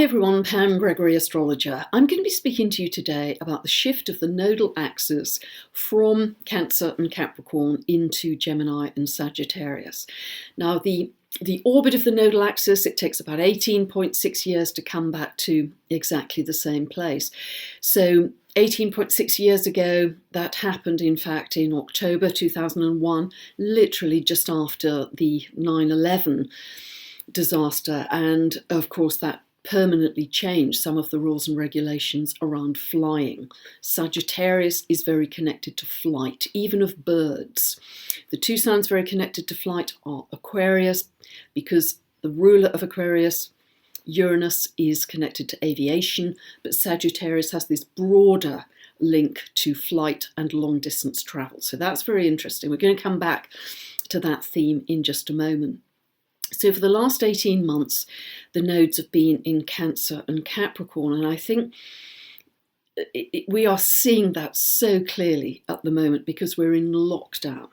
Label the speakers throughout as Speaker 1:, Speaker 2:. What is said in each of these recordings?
Speaker 1: Hi everyone, Pam Gregory, astrologer. I'm going to be speaking to you today about the shift of the nodal axis from Cancer and Capricorn into Gemini and Sagittarius. Now, the orbit of the nodal axis, it takes about 18.6 years to come back to exactly the same place. So 18.6 years ago, that happened in fact in October 2001, literally just after the 9/11 disaster. And of course that permanently changed some of the rules and regulations around flying. Sagittarius is very connected to flight, even of birds. The two signs very connected to flight are Aquarius, because the ruler of Aquarius, Uranus, is connected to aviation, but Sagittarius has this broader link to flight and long distance travel. So that's very interesting. We're going to come back to that theme in just a moment. So for the last 18 months, the nodes have been in Cancer and Capricorn, and I think we are seeing that so clearly at the moment because we're in lockdown.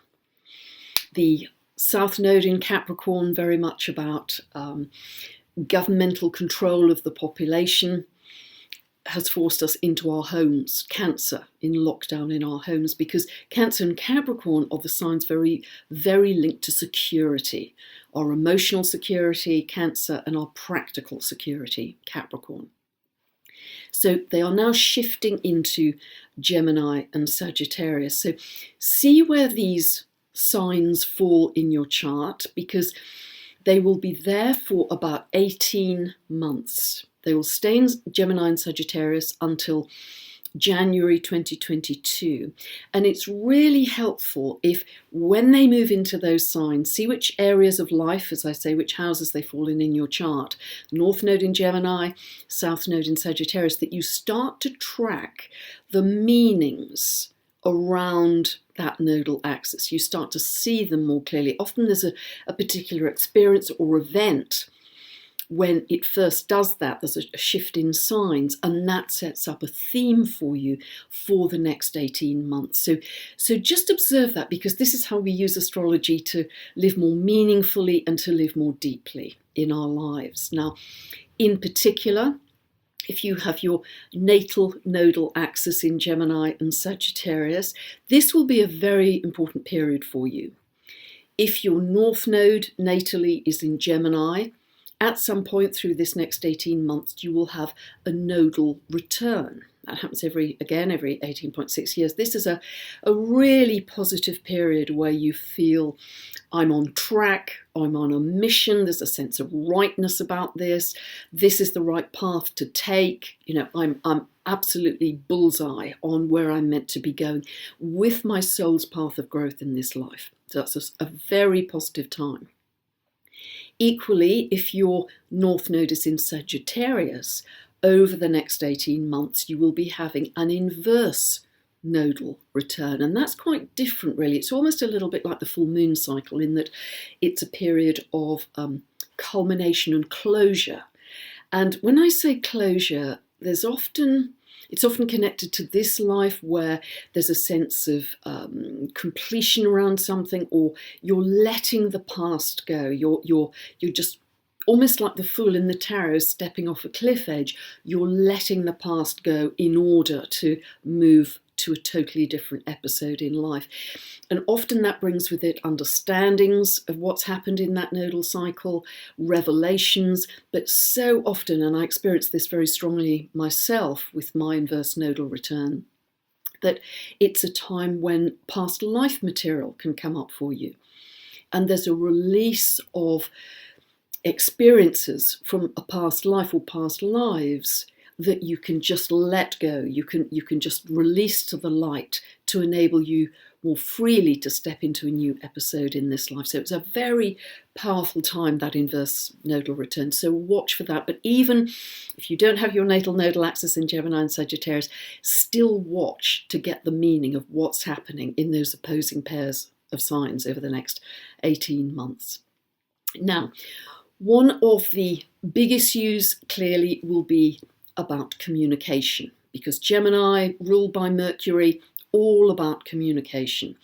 Speaker 1: The South Node in Capricorn, very much about governmental control of the population, has forced us into our homes. Cancer in lockdown in our homes, because Cancer and Capricorn are the signs very, very linked to security. Our emotional security, Cancer, and our practical security, Capricorn. So they are now shifting into Gemini and Sagittarius. So see where these signs fall in your chart, because they will be there for about 18 months. They will stay in Gemini and Sagittarius until January 2022. And it's really helpful if, when they move into those signs, see which areas of life, as I say, which houses they fall in your chart. North Node in Gemini, South Node in Sagittarius, that you start to track the meanings around that nodal axis. You start to see them more clearly. Often there's a particular experience or event when it first does that. There's a shift in signs, and that sets up a theme for you for the next 18 months. So just observe that, because this is how we use astrology to live more meaningfully and to live more deeply in our lives. Now, in particular, if you have your natal nodal axis in Gemini and Sagittarius, this will be a very important period for you. If your North Node natally is in Gemini, at some point through this next 18 months, you will have a nodal return. That happens every 18.6 years. This is a really positive period where you feel, I'm on track, I'm on a mission, there's a sense of rightness about this is the right path to take, I'm absolutely bullseye on where I'm meant to be going with my soul's path of growth in this life. So that's a very positive time. Equally, if your North Node is in Sagittarius, over the next 18 months, you will be having an inverse nodal return. And that's quite different, really. It's almost a little bit like the full moon cycle, in that it's a period of culmination and closure. And when I say closure, it's often connected to this life where there's a sense of completion around something, or you're letting the past go. You're just almost like the fool in the tarot stepping off a cliff edge. You're letting the past go in order to move to a totally different episode in life. And often that brings with it understandings of what's happened in that nodal cycle, revelations, but so often, and I experienced this very strongly myself with my inverse nodal return, that it's a time when past life material can come up for you. And there's a release of experiences from a past life or past lives that you can just let go. You can just release to the light to enable you more freely to step into a new episode in this life. So it's a very powerful time, that inverse nodal return. So watch for that. But even if you don't have your natal nodal axis in Gemini and Sagittarius, still watch to get the meaning of what's happening in those opposing pairs of signs over the next 18 months. Now, one of the big issues clearly will be about communication, because Gemini, ruled by Mercury, all about communication.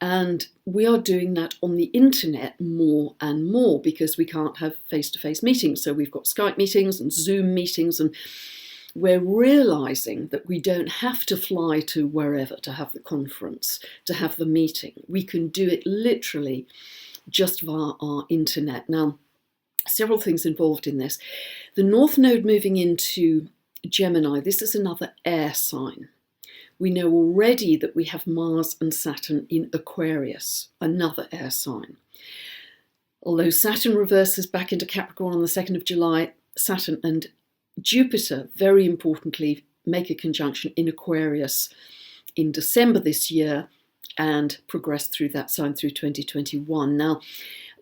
Speaker 1: And we are doing that on the internet more and more because we can't have face-to-face meetings. So we've got Skype meetings and Zoom meetings, and we're realizing that we don't have to fly to wherever to have the conference, to have the meeting. We can do it literally just via our internet. Now, several things involved in this. The North Node moving into Gemini, this is another air sign. We know already that we have Mars and Saturn in Aquarius, another air sign. Although Saturn reverses back into Capricorn on the 2nd of July, Saturn and Jupiter, very importantly, make a conjunction in Aquarius in December this year and progress through that sign through 2021. Now,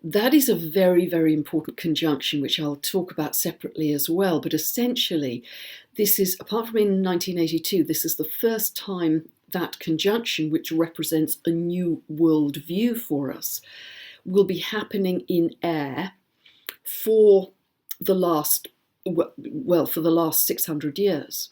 Speaker 1: that is a very, very important conjunction, which I'll talk about separately as well. But essentially, this is, apart from in 1982, this is the first time that conjunction, which represents a new world view for us, will be happening in air for the last, for the last 600 years.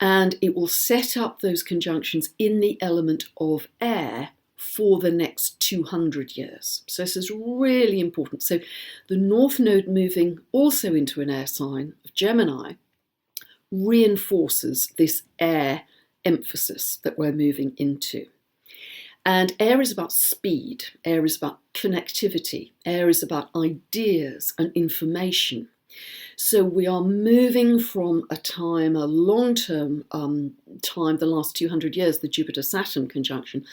Speaker 1: And it will set up those conjunctions in the element of air for the next 200 years. So this is really important. So the North Node moving also into an air sign of Gemini reinforces this air emphasis that we're moving into. And air is about speed, air is about connectivity, air is about ideas and information. So we are moving from a time, a long-term time, the last 200 years, the Jupiter-Saturn conjunction,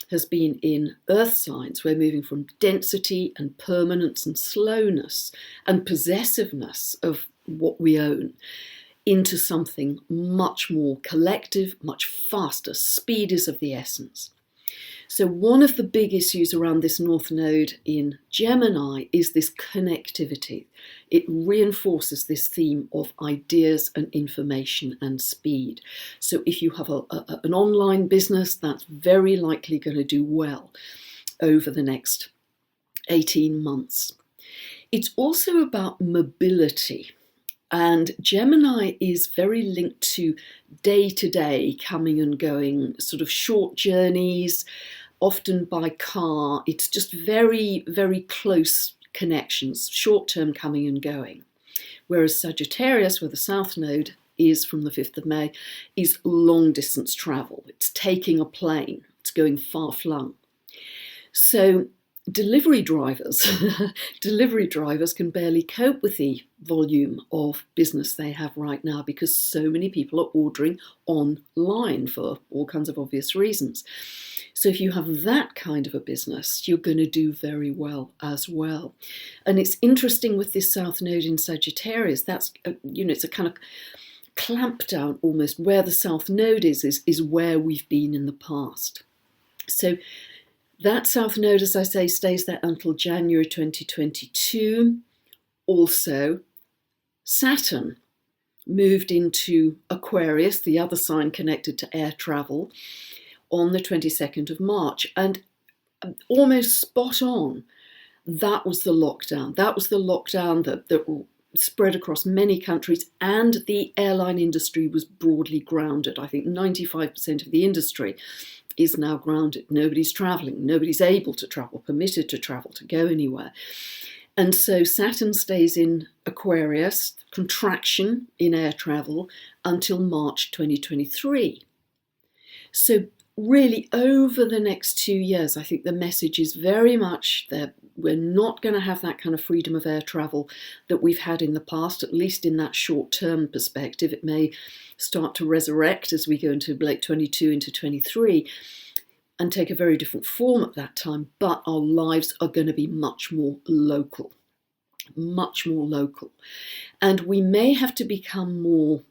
Speaker 1: has been in earth signs. We're moving from density and permanence and slowness and possessiveness of what we own into something much more collective, much faster. Speed is of the essence. So one of the big issues around this North Node in Gemini is this connectivity. It reinforces this theme of ideas and information and speed. So if you have an online business, that's very likely going to do well over the next 18 months. It's also about mobility. And Gemini is very linked to day-to-day coming and going, sort of short journeys, often by car. It's just very, very close connections, short-term coming and going. Whereas Sagittarius, where the South Node is from the 5th of May, is long-distance travel. It's taking a plane. It's going far-flung. So delivery drivers can barely cope with the volume of business they have right now because so many people are ordering online for all kinds of obvious reasons. So if you have that kind of a business, you're going to do very well as well. And it's interesting with this South Node in Sagittarius, that's, it's a kind of clamp down almost. Where the South Node is where we've been in the past. So that South Node, as I say, stays there until January 2022. Also, Saturn moved into Aquarius, the other sign connected to air travel, on the 22nd of March. And almost spot on, that was the lockdown. That was the lockdown that spread across many countries, and the airline industry was broadly grounded. I think 95% of the industry is now grounded. Nobody's travelling, nobody's able to travel, permitted to travel, to go anywhere. And so Saturn stays in Aquarius, contraction in air travel, until March 2023. So really over the next 2 years, I think the message is very much that we're not going to have that kind of freedom of air travel that we've had in the past, at least in that short-term perspective. It may start to resurrect as we go into late 22 into 23 and take a very different form at that time, but our lives are going to be much more local. And we may have to become more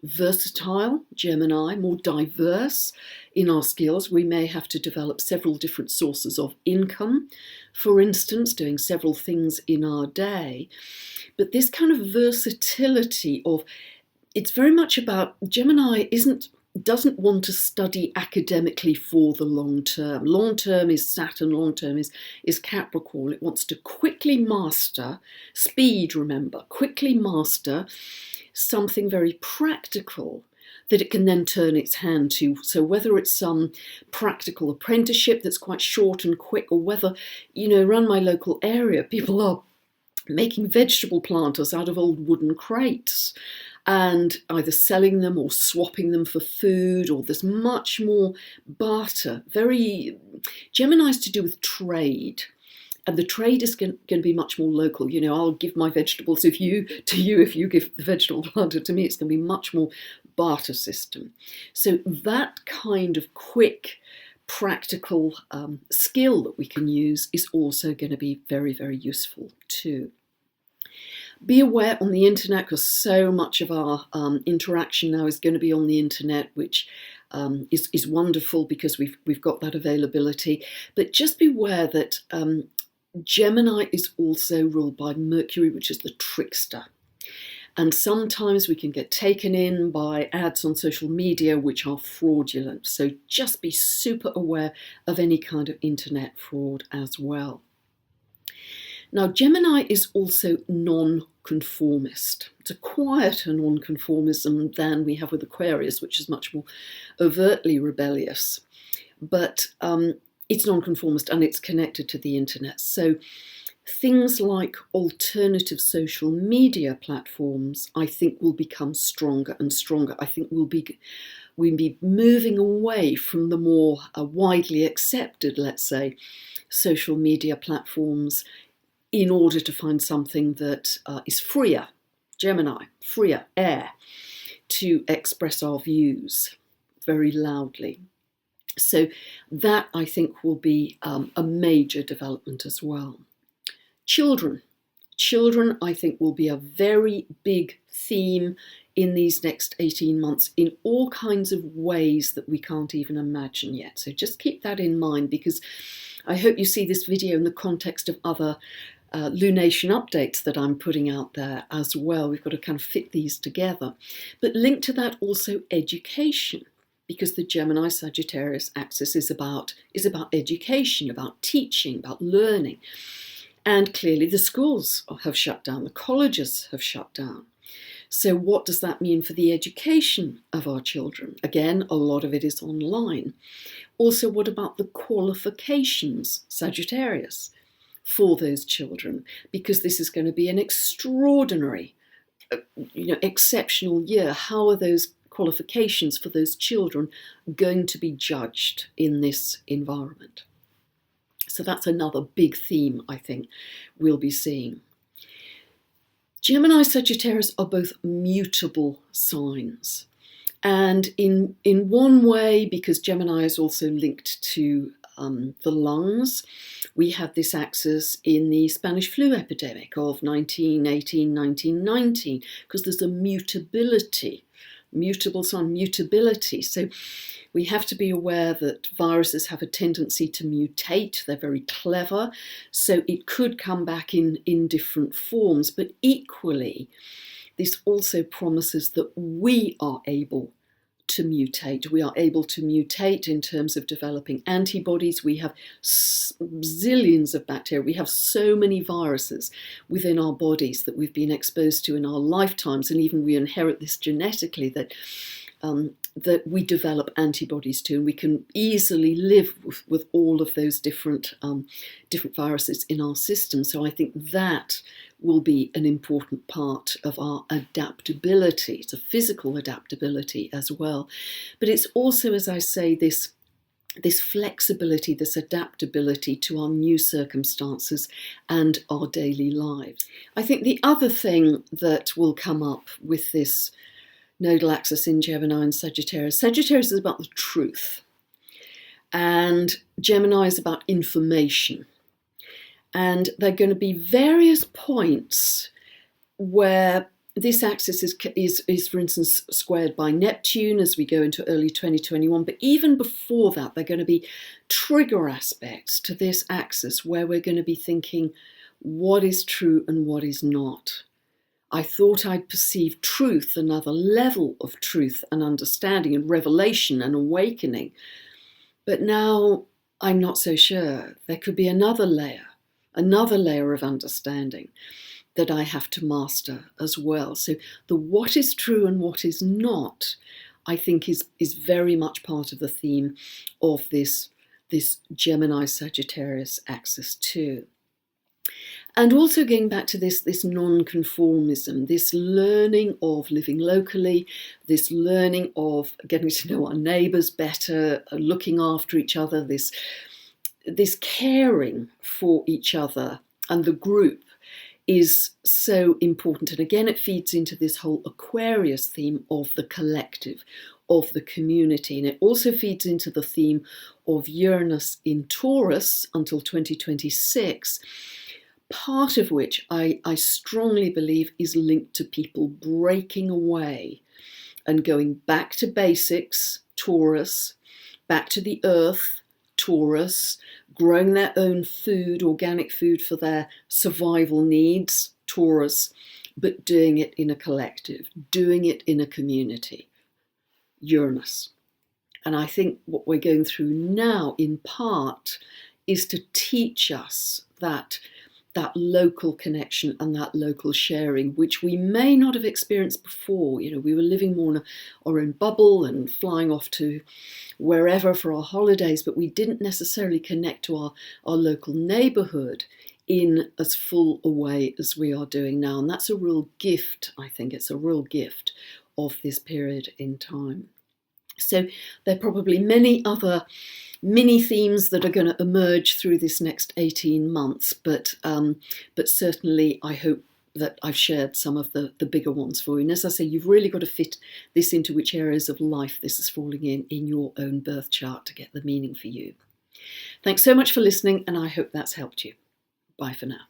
Speaker 1: versatile, Gemini, more diverse in our skills. We may have to develop several different sources of income, for instance, doing several things in our day. But this kind of versatility of, it's very much about, Gemini doesn't want to study academically for the long term. Long term is Saturn, long term is Capricorn. It wants to quickly master, speed, remember, quickly master something very practical that it can then turn its hand to. So whether it's some practical apprenticeship that's quite short and quick, or whether, around my local area, people are making vegetable planters out of old wooden crates and either selling them or swapping them for food, or there's much more barter. Gemini's to do with trade. And the trade is going to be much more local. I'll give my vegetables to you if you give the vegetable planter to me. It's going to be much more barter system. So that kind of quick, practical skill that we can use is also going to be very, very useful too. Be aware on the internet, because so much of our interaction now is going to be on the internet, which is wonderful because we've got that availability. But just beware that Gemini is also ruled by Mercury, which is the trickster. And sometimes we can get taken in by ads on social media which are fraudulent. So just be super aware of any kind of internet fraud as well. Now, Gemini is also non-conformist. It's a quieter non-conformism than we have with Aquarius, which is much more overtly rebellious. But it's non-conformist and it's connected to the internet. So things like alternative social media platforms, I think, will become stronger and stronger. I think we'll be moving away from the more widely accepted, let's say, social media platforms in order to find something that is freer, Gemini, freer air, to express our views very loudly. So that, I think, will be a major development as well. Children, I think, will be a very big theme in these next 18 months in all kinds of ways that we can't even imagine yet. So just keep that in mind, because I hope you see this video in the context of other lunation updates that I'm putting out there as well. We've got to kind of fit these together. But linked to that also education, because the Gemini Sagittarius axis is about education, about teaching, about learning. And clearly the schools have shut down, the colleges have shut down. So what does that mean for the education of our children? Again, a lot of it is online. Also, what about the qualifications, Sagittarius, for those children? Because this is going to be an extraordinary, exceptional year. How are those qualifications for those children going to be judged in this environment? So that's another big theme, I think, we'll be seeing. Gemini Sagittarius are both mutable signs. And in one way, because Gemini is also linked to the lungs, we had this axis in the Spanish flu epidemic of 1918, 1919, because there's a mutability, mutable sign, mutability. So we have to be aware that viruses have a tendency to mutate. They're very clever. So it could come back in different forms. But equally, this also promises that we are able to mutate. We are able to mutate in terms of developing antibodies. We have zillions of bacteria. We have so many viruses within our bodies that we've been exposed to in our lifetimes. And even we inherit this genetically, that we develop antibodies to, and we can easily live with all of those different viruses in our system. So I think that will be an important part of our adaptability. It's a physical adaptability as well. But it's also, as I say, this flexibility, this adaptability to our new circumstances and our daily lives. I think the other thing that will come up with this Nodal Axis in Gemini and Sagittarius. Sagittarius is about the truth, and Gemini is about information. And there are going to be various points where this axis is, for instance, squared by Neptune as we go into early 2021. But even before that, there are going to be trigger aspects to this axis where we're going to be thinking, what is true and what is not? I thought I'd perceived truth, another level of truth and understanding and revelation and awakening. But now I'm not so sure. There could be another layer of understanding that I have to master as well. So the what is true and what is not, I think is very much part of the theme of this Gemini Sagittarius axis too. And also going back to this non-conformism, this learning of living locally, this learning of getting to know our neighbours better, looking after each other, this caring for each other and the group is so important. And again, it feeds into this whole Aquarius theme of the collective, of the community. And it also feeds into the theme of Uranus in Taurus until 2026, part of which I strongly believe is linked to people breaking away and going back to basics, Taurus, back to the earth, Taurus, growing their own food, organic food for their survival needs, Taurus, but doing it in a collective, doing it in a community, Uranus. And I think what we're going through now, in part, is to teach us that local connection and that local sharing, which we may not have experienced before. We were living more in our own bubble and flying off to wherever for our holidays, but we didn't necessarily connect to our local neighbourhood in as full a way as we are doing now. And that's a real gift, I think. It's a real gift of this period in time. So there are probably many other mini themes that are going to emerge through this next 18 months, but certainly I hope that I've shared some of the bigger ones for you. And as I say, you've really got to fit this into which areas of life this is falling in your own birth chart to get the meaning for you. Thanks so much for listening, and I hope that's helped you. Bye for now.